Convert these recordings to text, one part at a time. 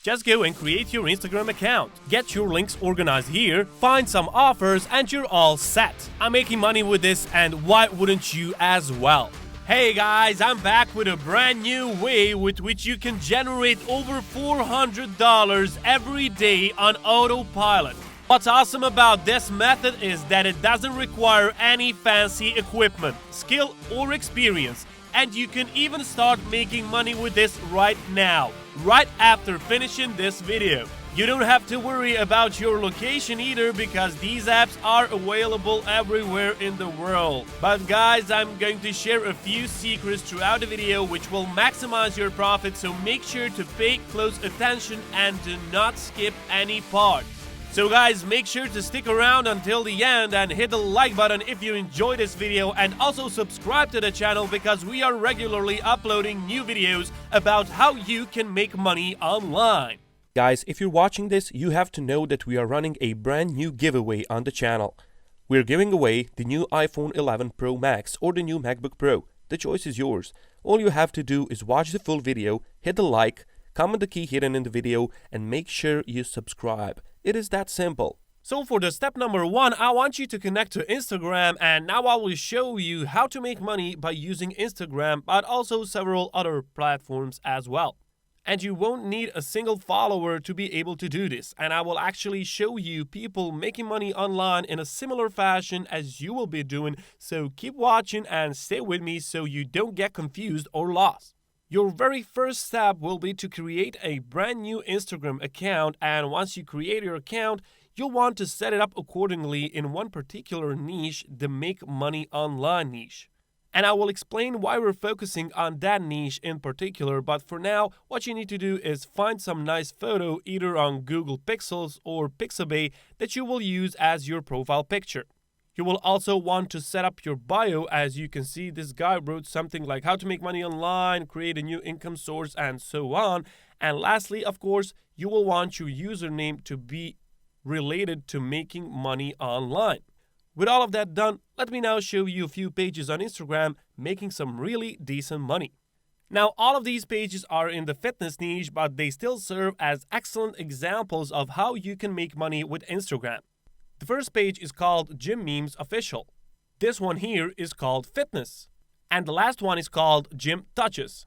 Just go and create your Instagram account. Get your links organized here, find some offers, and you're all set. I'm making money with this, and why wouldn't you as well? Hey guys, I'm back with a brand new way with which you can generate over $400 every day on Autopilot. What's awesome about this method is that it doesn't require any fancy equipment, skill, or experience. And you can even start making money with this right now, right after finishing this video. You don't have to worry about your location either because these apps are available everywhere in the world. But guys, I'm going to share a few secrets throughout the video which will maximize your profit, so make sure to pay close attention and do not skip any part. So guys, make sure to stick around until the end and hit the like button if you enjoyed this video, and also subscribe to the channel because we are regularly uploading new videos about how you can make money online. Guys, if you're watching this, you have to know that we are running a brand new giveaway on the channel. We're giving away the new iPhone 11 Pro Max or the new MacBook Pro. The choice is yours. All you have to do is watch the full video, hit the like, comment the key hidden in the video, and make sure you subscribe. It is that simple. So for the step number 1, I want you to connect to Instagram, and now I will show you how to make money by using Instagram, but also several other platforms as well. And you won't need a single follower to be able to do this, and I will actually show you people making money online in a similar fashion as you will be doing, so keep watching and stay with me so you don't get confused or lost. Your very first step will be to create a brand new Instagram account, and once you create your account, you'll want to set it up accordingly in one particular niche, the make money online niche. And I will explain why we're focusing on that niche in particular, but for now, what you need to do is find some nice photo either on Google Pixels or Pixabay that you will use as your profile picture. You will also want to set up your bio. As you can see, this guy wrote something like how to make money online, create a new income source, and so on. And lastly, of course, you will want your username to be related to making money online. With all of that done, let me now show you a few pages on Instagram making some really decent money. Now, all of these pages are in the fitness niche, but they still serve as excellent examples of how you can make money with Instagram. The first page is called Gym Memes Official. This one here is called Fitness. And the last one is called Gym Touches.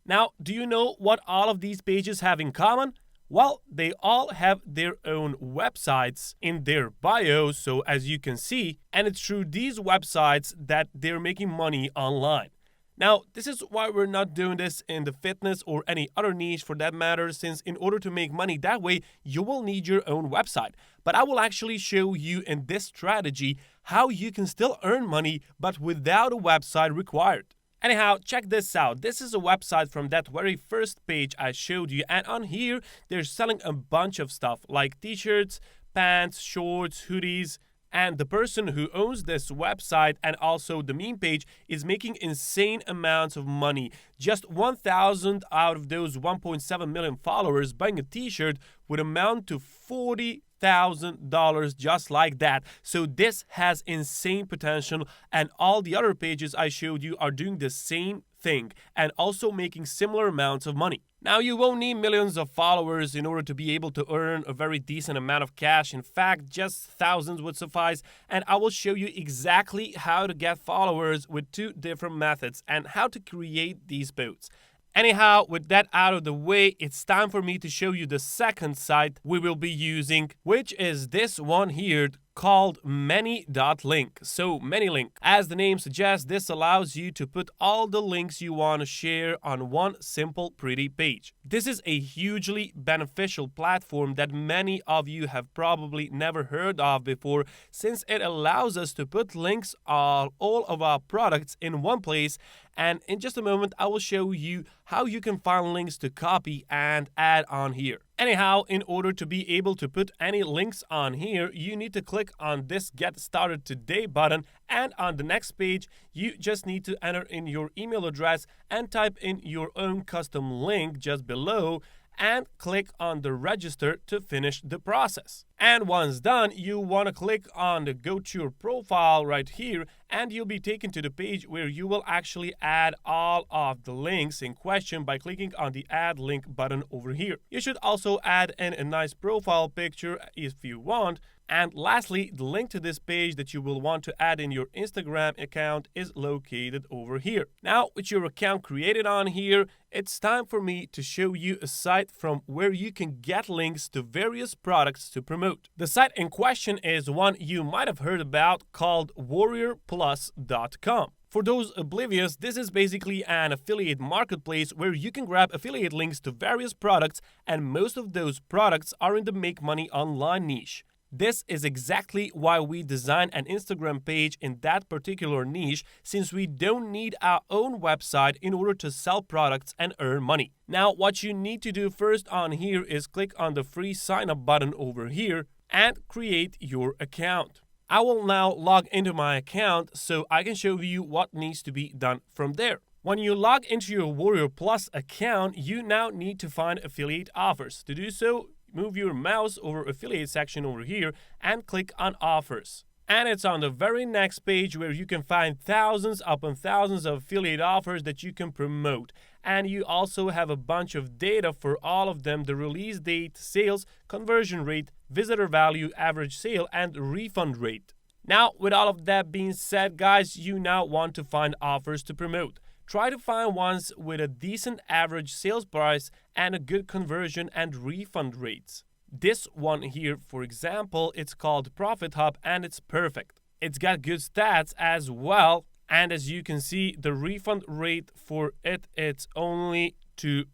Now, do you know what all of these pages have in common? Well, they all have their own websites in their bio, so as you can see, and it's through these websites that they're making money online. Now, this is why we're not doing this in the fitness or any other niche for that matter, since in order to make money that way, you will need your own website. But I will actually show you in this strategy how you can still earn money, but without a website required. Anyhow, check this out. This is a website from that very first page I showed you, and on here, they're selling a bunch of stuff like t-shirts, pants, shorts, hoodies. And the person who owns this website and also the meme page is making insane amounts of money. Just 1,000 out of those 1.7 million followers buying a t-shirt would amount to $40,000 just like that. So this has insane potential, and all the other pages I showed you are doing the same thing and also making similar amounts of money. Now, you won't need millions of followers in order to be able to earn a very decent amount of cash. In fact, just thousands would suffice, and I will show you exactly how to get followers with 2 different methods and how to create these bots. Anyhow, with that out of the way, it's time for me to show you the second site we will be using, which is this one here called many.link. So ManyLink. As the name suggests, this allows you to put all the links you want to share on one simple pretty page. This is a hugely beneficial platform that many of you have probably never heard of before, since it allows us to put links on all of our products in one place. And in just a moment, I will show you how you can find links to copy and add on here. Anyhow, in order to be able to put any links on here, you need to click on this Get Started Today button, and on the next page, you just need to enter in your email address and type in your own custom link just below, and click on the register to finish the process. And once done, you want to click on the go to your profile right here, and you'll be taken to the page where you will actually add all of the links in question by clicking on the add link button over here. You should also add in a nice profile picture if you want. And lastly, the link to this page that you will want to add in your Instagram account is located over here. Now, with your account created on here, it's time for me to show you a site from where you can get links to various products to promote. The site in question is one you might have heard about called warriorplus.com. For those oblivious, this is basically an affiliate marketplace where you can grab affiliate links to various products, and most of those products are in the make money online niche. This is exactly why we designed an Instagram page in that particular niche, since we don't need our own website in order to sell products and earn money. Now, what you need to do first on here is click on the free sign up button over here and create your account. I will now log into my account so I can show you what needs to be done from there. When you log into your Warrior Plus account, you now need to find affiliate offers. To do so, move your mouse over affiliate section over here and click on offers. And it's on the very next page where you can find thousands upon thousands of affiliate offers that you can promote. And you also have a bunch of data for all of them: the release date, sales, conversion rate, visitor value, average sale, and refund rate. Now, with all of that being said, guys, you now want to find offers to promote. Try to find ones with a decent average sales price and a good conversion and refund rates. This one here, for example, it's called Profit Hub, and it's perfect. It's got good stats as well, and as you can see, the refund rate for it's only 2%.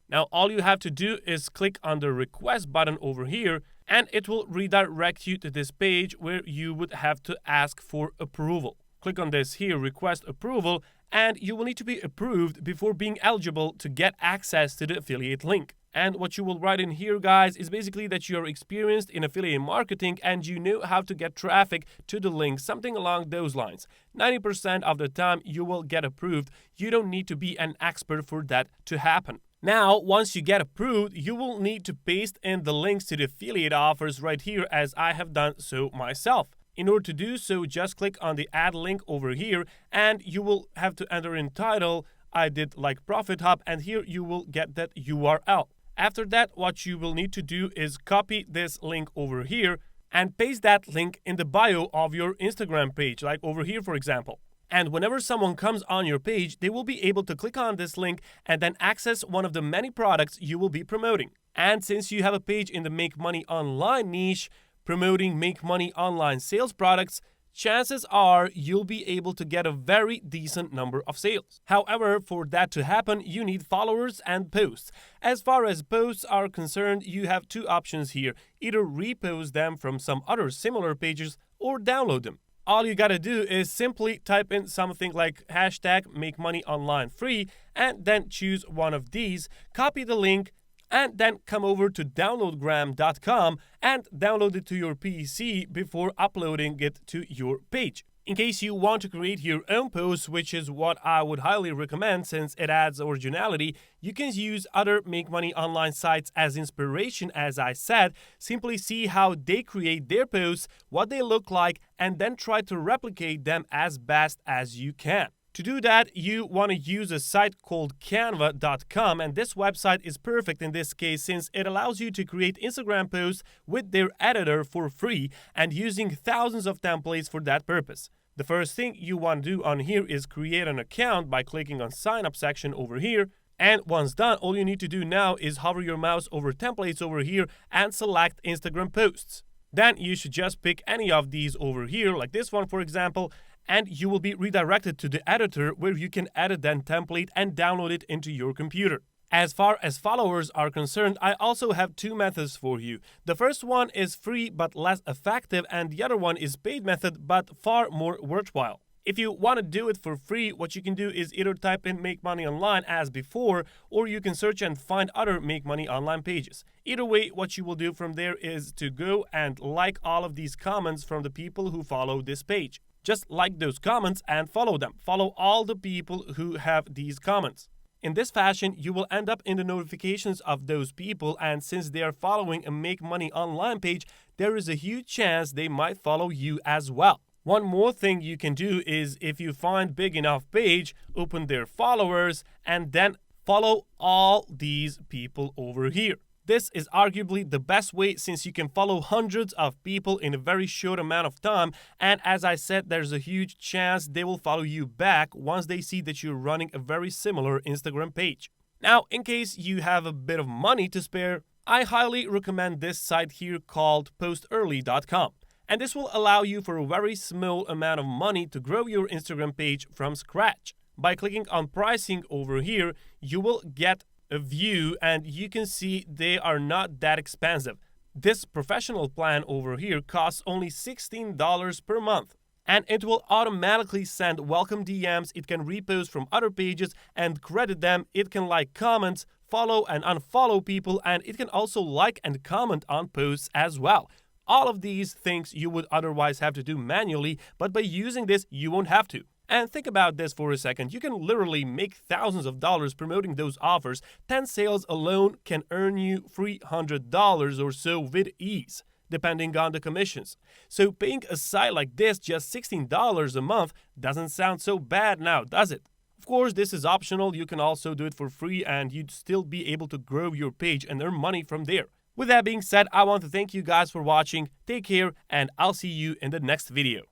Now, all you have to do is click on the request button over here, and it will redirect you to this page where you would have to ask for approval. Click on this here, request approval, and you will need to be approved before being eligible to get access to the affiliate link. And what you will write in here, guys, is basically that you're experienced in affiliate marketing and you know how to get traffic to the link, something along those lines. 90% of the time you will get approved. You don't need to be an expert for that to happen. Now, once you get approved, you will need to paste in the links to the affiliate offers right here, as I have done so myself. In order to do so, just click on the add link over here, and you will have to enter in title, I did like Profit Hub, and here you will get that URL. After that, what you will need to do is copy this link over here and paste that link in the bio of your Instagram page, like over here, for example. And whenever someone comes on your page, they will be able to click on this link and then access one of the many products you will be promoting. And since you have a page in the Make Money Online niche, promoting Make Money Online sales products, chances are you'll be able to get a very decent number of sales. However, for that to happen, you need followers and posts. As far as posts are concerned, you have two options here: either repost them from some other similar pages or download them. All you gotta do is simply type in something like hashtag Make Money Online free and then choose one of these, copy the link, and then come over to downloadgram.com and download it to your PC before uploading it to your page. In case you want to create your own posts, which is what I would highly recommend since it adds originality, you can use other Make Money Online sites as inspiration, as I said. Simply see how they create their posts, what they look like, and then try to replicate them as best as you can. To do that, you want to use a site called canva.com, and this website is perfect in this case since it allows you to create Instagram posts with their editor for free and using thousands of templates for that purpose. The first thing you want to do on here is create an account by clicking on sign up section over here. And once done, all you need to do now is hover your mouse over templates over here and select Instagram posts. Then you should just pick any of these over here, like this one for example, and you will be redirected to the editor where you can edit that template and download it into your computer. As far as followers are concerned, I also have two methods for you. The first one is free but less effective, and the other one is paid method but far more worthwhile. If you want to do it for free, what you can do is either type in Make Money Online as before, or you can search and find other Make Money Online pages. Either way, what you will do from there is to go and like all of these comments from the people who follow this page. Just like those comments and follow them. Follow all the people who have these comments. In this fashion, you will end up in the notifications of those people, and since they are following a Make Money Online page, there is a huge chance they might follow you as well. One more thing you can do is, if you find big enough page, open their followers and then follow all these people over here. This is arguably the best way, since you can follow hundreds of people in a very short amount of time, and as I said, there's a huge chance they will follow you back once they see that you're running a very similar Instagram page. Now, in case you have a bit of money to spare, I highly recommend this site here called postearly.com. And this will allow you for a very small amount of money to grow your Instagram page from scratch. By clicking on pricing over here, you will get a view and you can see they are not that expensive. This professional plan over here costs only $16 per month. And it will automatically send welcome DMs, it can repost from other pages and credit them, it can like comments, follow and unfollow people, and it can also like and comment on posts as well. All of these things you would otherwise have to do manually, but by using this, you won't have to. And think about this for a second. You can literally make thousands of dollars promoting those offers. 10 sales alone can earn you $300 or so with ease, depending on the commissions. So paying a site like this just $16 a month doesn't sound so bad now, does it? Of course, this is optional. You can also do it for free and you'd still be able to grow your page and earn money from there. With that being said, I want to thank you guys for watching. Take care and I'll see you in the next video.